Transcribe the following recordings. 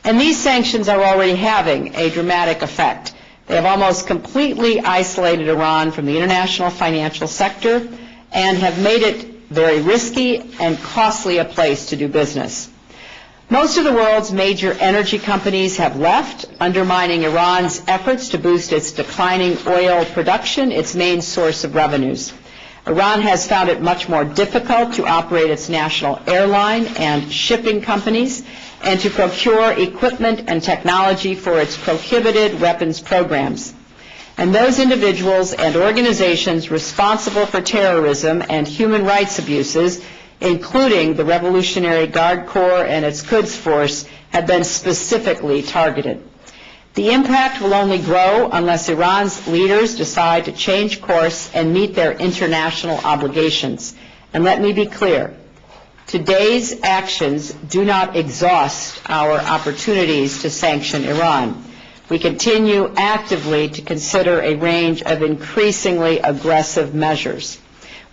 And these sanctions are already having a dramatic effect. They have almost completely isolated Iran from the international financial sector and have made it very risky and costly a place to do business. Most of the world's major energy companies have left, undermining Iran's efforts to boost its declining oil production, its main source of revenues. Iran has found it much more difficult to operate its national airline and shipping companies and to procure equipment and technology for its prohibited weapons programs. And those individuals and organizations responsible for terrorism and human rights abuses, including the Revolutionary Guard Corps and its Quds Force, have been specifically targeted. The impact will only grow unless Iran's leaders decide to change course and meet their international obligations. And let me be clear, today's actions do not exhaust our opportunities to sanction Iran. We continue actively to consider a range of increasingly aggressive measures.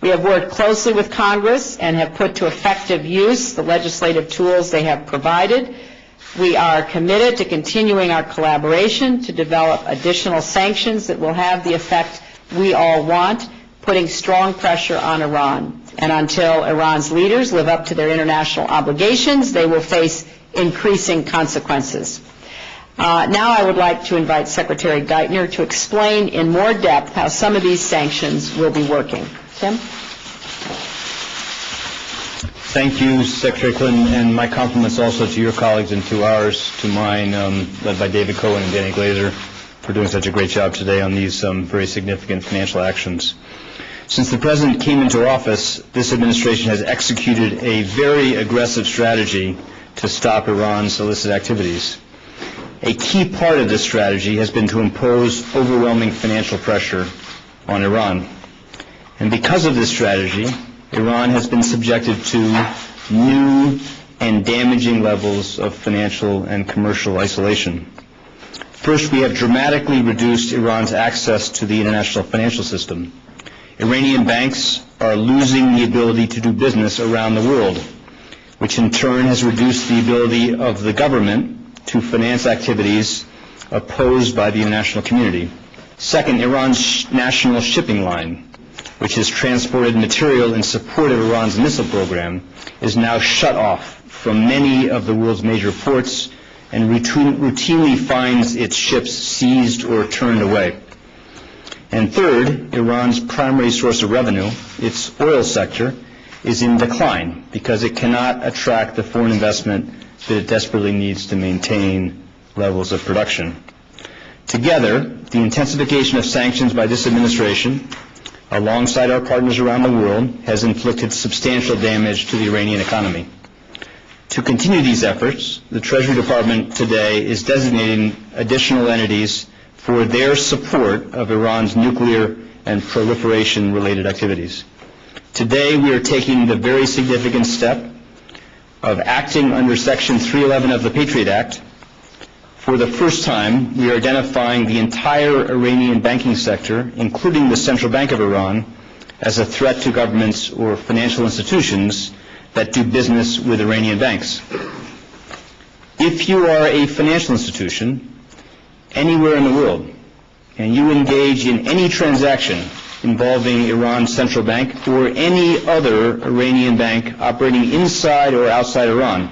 We have worked closely with Congress and have put to effective use the legislative tools they have provided. We are committed to continuing our collaboration to develop additional sanctions that will have the effect we all want, putting strong pressure on Iran. And until Iran's leaders live up to their international obligations, they will face increasing consequences. Now I would like to invite Secretary Geithner to explain in more depth how some of these sanctions will be working. Tim? Thank you, Secretary Clinton, and my compliments also to your colleagues and to ours, to mine, led by David Cohen and Danny Glazer, for doing such a great job today on these very significant financial actions. Since the President came into office, this administration has executed a very aggressive strategy to stop Iran's illicit activities. A key part of this strategy has been to impose overwhelming financial pressure on Iran. And because of this strategy, Iran has been subjected to new and damaging levels of financial and commercial isolation. First, we have dramatically reduced Iran's access to the international financial system. Iranian banks are losing the ability to do business around the world, which in turn has reduced the ability of the government to finance activities opposed by the international community. Second, Iran's national shipping line, which has transported material in support of Iran's missile program, is now shut off from many of the world's major ports and routinely finds its ships seized or turned away. And third, Iran's primary source of revenue, its oil sector, is in decline because it cannot attract the foreign investment that it desperately needs to maintain levels of production. Together, the intensification of sanctions by this administration, alongside our partners around the world, has inflicted substantial damage to the Iranian economy. To continue these efforts, the Treasury Department today is designating additional entities for their support of Iran's nuclear and proliferation-related activities. Today, we are taking the very significant step of acting under Section 311 of the Patriot Act. For the first time, we are identifying the entire Iranian banking sector, including the Central Bank of Iran, as a threat to governments or financial institutions that do business with Iranian banks. If you are a financial institution anywhere in the world and you engage in any transaction involving Iran's central bank or any other Iranian bank operating inside or outside Iran,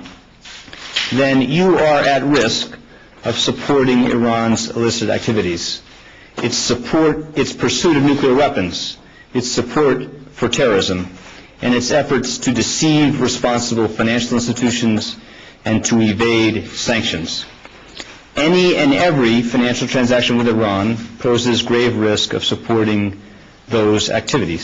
then you are at risk of supporting Iran's illicit activities, its pursuit of nuclear weapons, its support for terrorism, and its efforts to deceive responsible financial institutions and to evade sanctions. Any and every financial transaction with Iran poses grave risk of supporting those activities.